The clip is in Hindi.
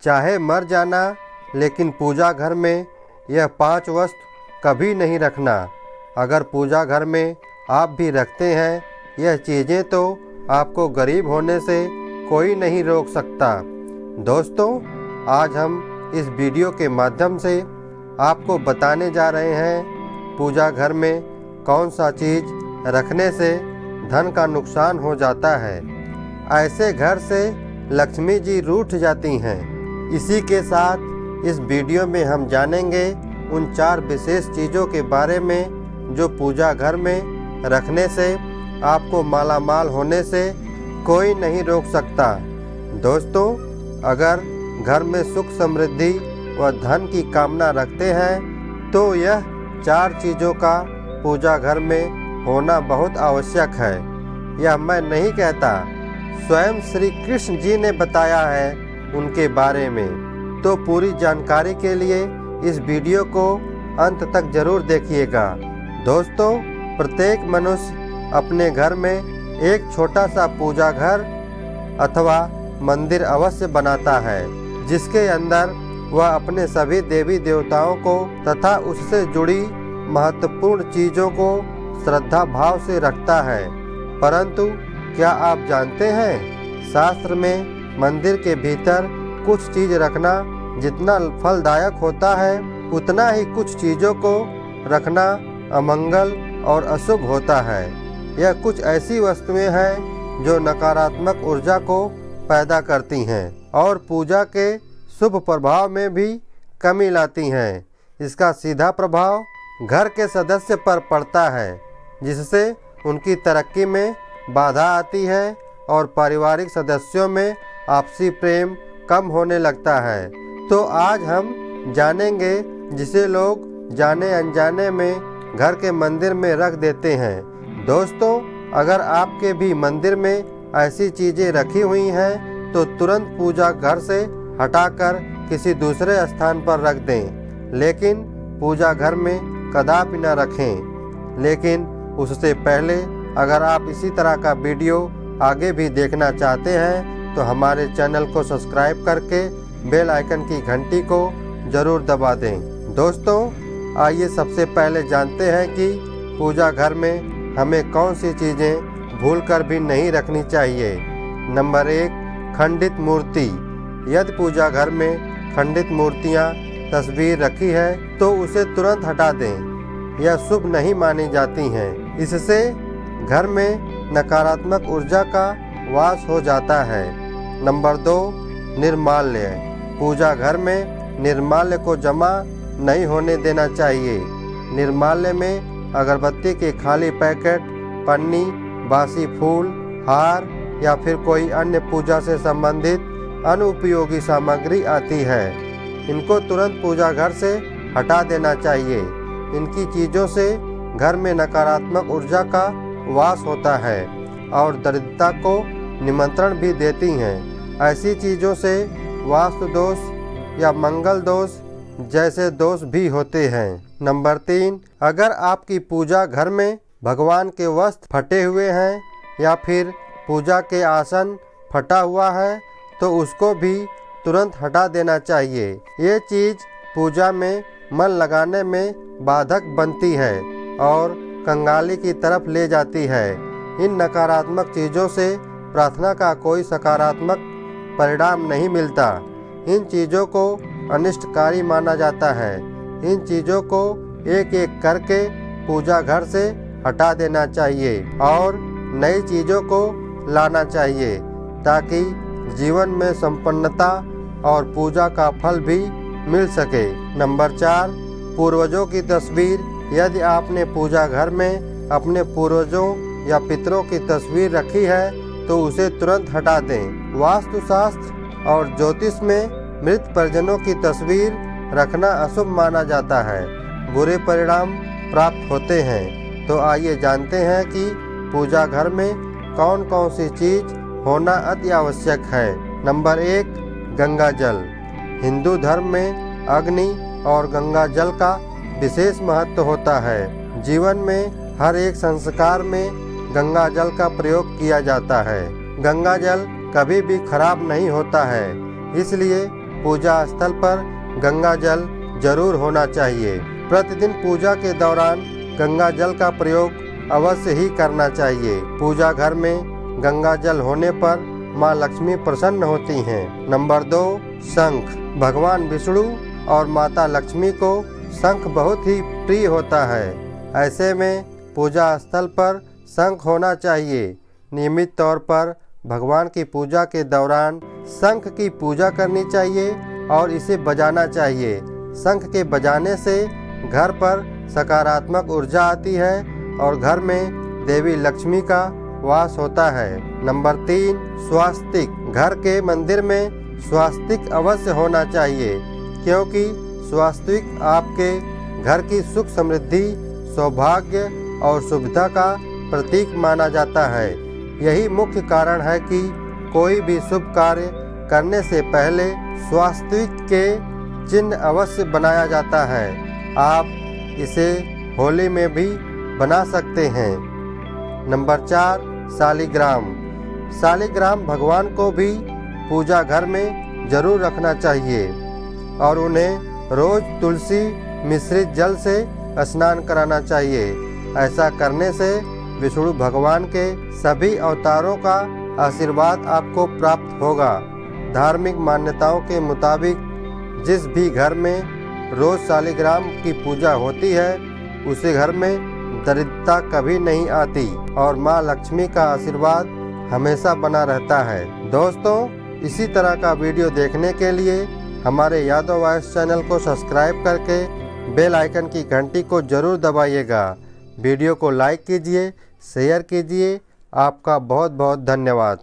चाहे मर जाना, लेकिन पूजा घर में यह 5 वस्तु कभी नहीं रखना। अगर पूजा घर में आप भी रखते हैं यह चीज़ें तो आपको गरीब होने से कोई नहीं रोक सकता। दोस्तों, आज हम इस वीडियो के माध्यम से आपको बताने जा रहे हैं पूजा घर में कौन सा चीज़ रखने से धन का नुकसान हो जाता है। ऐसे घर से लक्ष्मी जी रूठ जाती हैं। इसी के साथ इस वीडियो में हम जानेंगे उन 4 विशेष चीज़ों के बारे में जो पूजा घर में रखने से आपको मालामाल होने से कोई नहीं रोक सकता। दोस्तों, अगर घर में सुख समृद्धि व धन की कामना रखते हैं तो यह 4 चीज़ों का पूजा घर में होना बहुत आवश्यक है। यह मैं नहीं कहता, स्वयं श्री कृष्ण जी ने बताया है उनके बारे में। तो पूरी जानकारी के लिए इस वीडियो को अंत तक जरूर देखिएगा। दोस्तों, प्रत्येक मनुष्य अपने घर में एक छोटा सा पूजा घर अथवा मंदिर अवश्य बनाता है, जिसके अंदर वह अपने सभी देवी देवताओं को तथा उससे जुड़ी महत्वपूर्ण चीज़ों को श्रद्धा भाव से रखता है। परंतु क्या आप जानते हैं, शास्त्र में मंदिर के भीतर कुछ चीज़ रखना जितना फलदायक होता है, उतना ही कुछ चीज़ों को रखना अमंगल और अशुभ होता है। यह कुछ ऐसी वस्तुएं हैं जो नकारात्मक ऊर्जा को पैदा करती हैं और पूजा के शुभ प्रभाव में भी कमी लाती हैं। इसका सीधा प्रभाव घर के सदस्य पर पड़ता है, जिससे उनकी तरक्की में बाधा आती है और पारिवारिक सदस्यों में आपसी प्रेम कम होने लगता है। तो आज हम जानेंगे जिसे लोग जाने अनजाने में घर के मंदिर में रख देते हैं। दोस्तों, अगर आपके भी मंदिर में ऐसी चीज़ें रखी हुई हैं तो तुरंत पूजा घर से हटाकर किसी दूसरे स्थान पर रख दें, लेकिन पूजा घर में कदापि न रखें। लेकिन उससे पहले अगर आप इसी तरह का वीडियो आगे भी देखना चाहते हैं तो हमारे चैनल को सब्सक्राइब करके बेल आइकन की घंटी को ज़रूर दबा दें। दोस्तों, आइए सबसे पहले जानते हैं कि पूजा घर में हमें कौन सी चीज़ें भूलकर भी नहीं रखनी चाहिए। नंबर 1, खंडित मूर्ति। यदि पूजा घर में खंडित मूर्तियाँ तस्वीर रखी है तो उसे तुरंत हटा दें। यह शुभ नहीं मानी जाती हैं। इससे घर में नकारात्मक ऊर्जा का वास हो जाता है। नंबर 2, निर्माल्य। पूजा घर में निर्माल्य को जमा नहीं होने देना चाहिए। निर्माल्य में अगरबत्ती के खाली पैकेट, पन्नी, बासी फूल, हार या फिर कोई अन्य पूजा से संबंधित अनुपयोगी सामग्री आती है। इनको तुरंत पूजा घर से हटा देना चाहिए। इनकी चीज़ों से घर में नकारात्मक ऊर्जा का वास होता है और दरिद्रता को निमंत्रण भी देती हैं। ऐसी चीज़ों से वास्तु दोष या मंगल दोष जैसे दोष भी होते हैं। नंबर 3, अगर आपकी पूजा घर में भगवान के वस्त्र फटे हुए हैं या फिर पूजा के आसन फटा हुआ है तो उसको भी तुरंत हटा देना चाहिए। ये चीज़ पूजा में मन लगाने में बाधक बनती है और कंगाली की तरफ ले जाती है। इन नकारात्मक चीज़ों से प्रार्थना का कोई सकारात्मक परिणाम नहीं मिलता। इन चीज़ों को अनिष्टकारी माना जाता है। इन चीज़ों को एक एक करके पूजा घर से हटा देना चाहिए और नई चीज़ों को लाना चाहिए ताकि जीवन में संपन्नता और पूजा का फल भी मिल सके। नंबर 4, पूर्वजों की तस्वीर। यदि आपने पूजा घर में अपने पूर्वजों या पितरों की तस्वीर रखी है तो उसे तुरंत हटा दें। वास्तुशास्त्र और ज्योतिष में मृत परिजनों की तस्वीर रखना अशुभ माना जाता है। बुरे परिणाम प्राप्त होते हैं। तो आइए जानते हैं कि पूजा घर में कौन कौन सी चीज़ होना अति आवश्यक है। नंबर 1, गंगा जल। हिंदू धर्म में अग्नि और गंगा जल का विशेष महत्व होता है। जीवन में हर एक संस्कार में गंगा जल का प्रयोग किया जाता है। गंगा जल कभी भी खराब नहीं होता है, इसलिए पूजा स्थल पर गंगा जल जरूर होना चाहिए। प्रतिदिन पूजा के दौरान गंगा जल का प्रयोग अवश्य ही करना चाहिए। पूजा घर में गंगा जल होने पर माँ लक्ष्मी प्रसन्न होती हैं। नंबर 2, शंख। भगवान विष्णु और माता लक्ष्मी को शंख बहुत ही प्रिय होता है। ऐसे में पूजा स्थल पर शंख होना चाहिए। नियमित तौर पर भगवान की पूजा के दौरान शंख की पूजा करनी चाहिए और इसे बजाना चाहिए। शंख के बजाने से घर पर सकारात्मक ऊर्जा आती है और घर में देवी लक्ष्मी का वास होता है। नंबर 3, स्वास्तिक। घर के मंदिर में स्वास्तिक अवश्य होना चाहिए, क्योंकि स्वास्तिक आपके घर की सुख समृद्धि, सौभाग्य और शुभता का प्रतीक माना जाता है। यही मुख्य कारण है कि कोई भी शुभ कार्य करने से पहले स्वास्तिक के चिन्ह अवश्य बनाया जाता है। आप इसे होली में भी बना सकते हैं। नंबर 4, शालिग्राम। शालिग्राम भगवान को भी पूजा घर में जरूर रखना चाहिए और उन्हें रोज तुलसी मिश्रित जल से स्नान कराना चाहिए। ऐसा करने से विष्णु भगवान के सभी अवतारों का आशीर्वाद आपको प्राप्त होगा। धार्मिक मान्यताओं के मुताबिक जिस भी घर में रोज शालिग्राम की पूजा होती है उसे घर में दरिद्रता कभी नहीं आती और माँ लक्ष्मी का आशीर्वाद हमेशा बना रहता है। दोस्तों, इसी तरह का वीडियो देखने के लिए हमारे यादव वॉइस चैनल को सब्सक्राइब करके बेल आइकन की घंटी को जरूर दबाइएगा। वीडियो को लाइक कीजिए, शेयर कीजिए। आपका बहुत बहुत धन्यवाद।